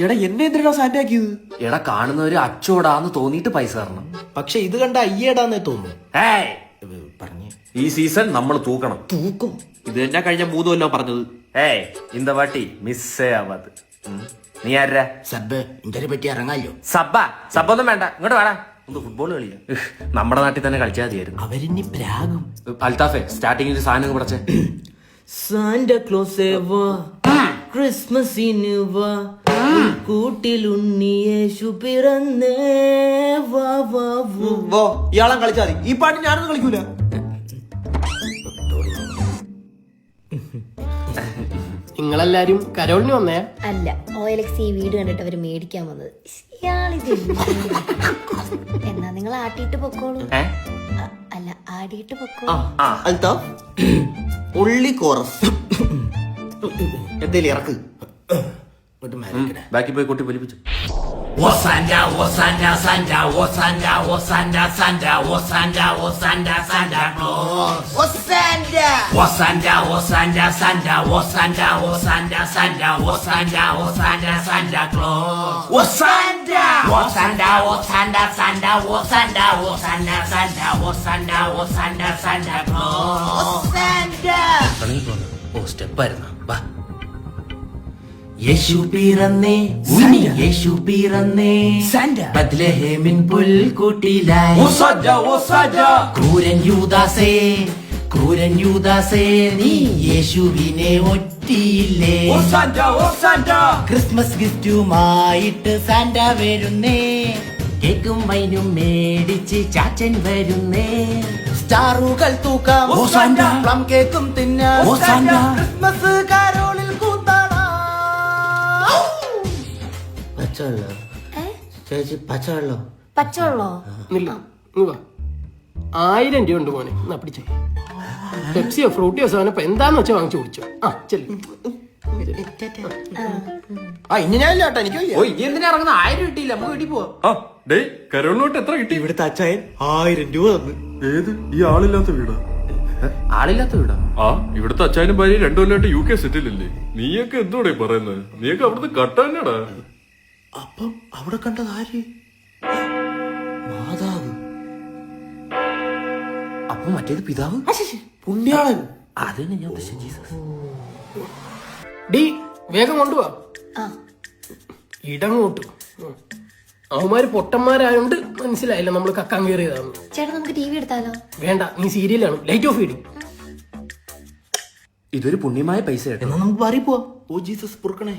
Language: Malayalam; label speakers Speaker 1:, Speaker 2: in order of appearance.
Speaker 1: എടാ എന്നെ എന്തിനാ സാൻഡ ആക്കിയത്?
Speaker 2: എടാ കാണുന്നവര് അച്ചോടാന്ന് തോന്നിയിട്ട് പൈസ തരണം.
Speaker 1: പക്ഷെ ഇത് കണ്ട അയ്യേടാന്നേ തോന്നുന്നു.
Speaker 2: പറഞ്ഞു ഈ സീസൺ നമ്മൾ തൂക്കണം.
Speaker 1: തൂക്കും. ഇത് തന്നെ കഴിഞ്ഞ 3 കൊല്ലം പറഞ്ഞത്.
Speaker 2: இந்த வாட்டி മിസ്സേ ആവാത്. നീ ആരാ?
Speaker 1: സബ്ബ് ഇന്റരെ പറ്റി ഇറങ്ങാലോ.
Speaker 2: സബ്ബൊന്നും വേണ്ട, ഇങ്ങോട്ട് വേണം. ഒന്ന് ഫുട്ബോൾ കളിയാ. നമ്മുടെ നാട്ടിൽ തന്നെ കളിച്ചാൽ മതിയായിരുന്നു.
Speaker 1: അവരിനി പ്രാഗും.
Speaker 2: അൽത്താഫെ സ്റ്റാർട്ടിങ്ങിൽ സാധനം പഠിച്ചേ.
Speaker 3: സാന്റാ ക്ലോസേ വാ, ക്രിസ്മസിന് വാ, കൂട്ടിൽ ഉണ്ണിയേശു പിറന്നേ വാ വാ വാ.
Speaker 1: ഇയാളെ കളിച്ചാൽ മതി. ഈ പാട്ട് ഞാനൊന്നും കളിക്കൂല.
Speaker 4: നിങ്ങളെല്ലാരും കരോളിന് വന്നേ?
Speaker 5: അല്ല, OLX ഈ വീട് കണ്ടിട്ട് അവര് മേടിക്കാൻ വന്നത്. എന്നാ നിങ്ങൾ ആട്ടിയിട്ട് പൊക്കോളൂ. അല്ല, ആടിയിട്ട് പൊക്കോളൂ.
Speaker 1: അൽത്താഫ് ഉള്ളി കോറസ് എന്തേലും ഇറക്ക്.
Speaker 2: ബാക്കി പോയി കൊട്ടി വലിപ്പിച്ചു.
Speaker 3: Osanda, Osanda, Santa, Osanda, Osanda, Santa, Osanda, Osanda, Santa Claus.
Speaker 1: Osanda,
Speaker 3: Osanda, Osanda, Santa, Osanda, Osanda, Santa, Osanda, Osanda, Santa Claus.
Speaker 1: Osanda,
Speaker 3: Osanda, Osanda, Santa, Osanda, Osanda, Santa, Osanda, Osanda, Santa Claus.
Speaker 1: Osanda.
Speaker 2: സ്റ്റെപ്പായിരുന്നു. വാ.
Speaker 3: യേശു പിറന്നേ, ഉണ്ണി യേശു പിറന്നേ, ബത്ലഹേമിൻ പുൽക്കൂട്ടിലായി. ക്രൂരൻ യൂദാസേ, ക്രൂരൻ യൂദാസേ, നീ യേശുവിനെ ഒറ്റിയില്ലേ. ക്രിസ്മസ് ഗിഫ്റ്റുമായിട്ട് സാന്റ വരുന്നേ, കേക്കും വൈനും മേടിച്ച് ചാച്ചൻ വരുന്നേ. സ്റ്റാറുകൾ തൂക്കാം, പ്ലം കേക്കും തിന്നാം, ക്രിസ്മസ് കാരോളിൽ കൂത്താടാം. പച്ചവെള്ളോ ചേച്ചി? പച്ചവെള്ളോ?
Speaker 5: പച്ചവെള്ളോ?
Speaker 4: 1000 രൂപ ഉണ്ട് മോനെ, എന്നാ പിടിച്ചേ. പെപ്സിയോ ഫ്രൂട്ടിയോ സാധനം എന്താന്ന് വെച്ചാൽ വാങ്ങിച്ചു കുടിച്ചോ. ചെല്ലു.
Speaker 1: ഇനി ഞാനില്ല കേട്ടോ, എനിക്ക് വയ്യ.
Speaker 2: ഇനി എന്തിനാ ഇറങ്ങുന്ന? 1000 കിട്ടിയില്ല, നമുക്ക് വീട്ടിൽ പോവാം.
Speaker 6: കരോളിനോട്ട് എത്ര കിട്ടി?
Speaker 1: ഇവിടുത്തെ അച്ചായൻ 1000 രൂപ തന്നു.
Speaker 6: ഏത് ഈ ആളില്ലാത്ത വീടാ?
Speaker 2: ആളില്ലാത്ത വീടാ?
Speaker 6: ഇവിടുത്തെ അച്ചായനും ഭാര്യ 2 കൊല്ലമായിട്ട് UK സെറ്റിലല്ലേ? നീയൊക്കെ എന്തോടെ പറയുന്നത്? നീയൊക്കെ അവിടുത്തെ കട്ടാനാടാ.
Speaker 1: അപ്പം അവിടെ കണ്ടത് ആര്? മാതാവ്.
Speaker 2: അപ്പൊ മറ്റേത് പിതാവ്?
Speaker 1: പുണ്യാളൻ.
Speaker 2: അത് തന്നെ ഞാൻ ഉദ്ദേശിച്ചത്. ജീസസ്.
Speaker 4: ഡി വേഗം കൊണ്ടുപോവാ. ഇടങ്ങോട്ട് അവന്മാര് പൊട്ടന്മാരായോണ്ട് മനസ്സിലായില്ല നമ്മള് കക്കാൻ കയറിയതാണ്.
Speaker 5: ചേട്ടാ, നമുക്ക് TV എടുത്താലോ?
Speaker 4: വേണ്ട, നീ സീരിയലാണ്. ലൈറ്റ് ഓഫ് ചെയ്യും.
Speaker 2: ഇതൊരു പുണ്യമായ പൈസ.
Speaker 1: എന്നാ നമുക്ക് മാറി പോവാ. Oh Jesus പൊറുക്കണേ.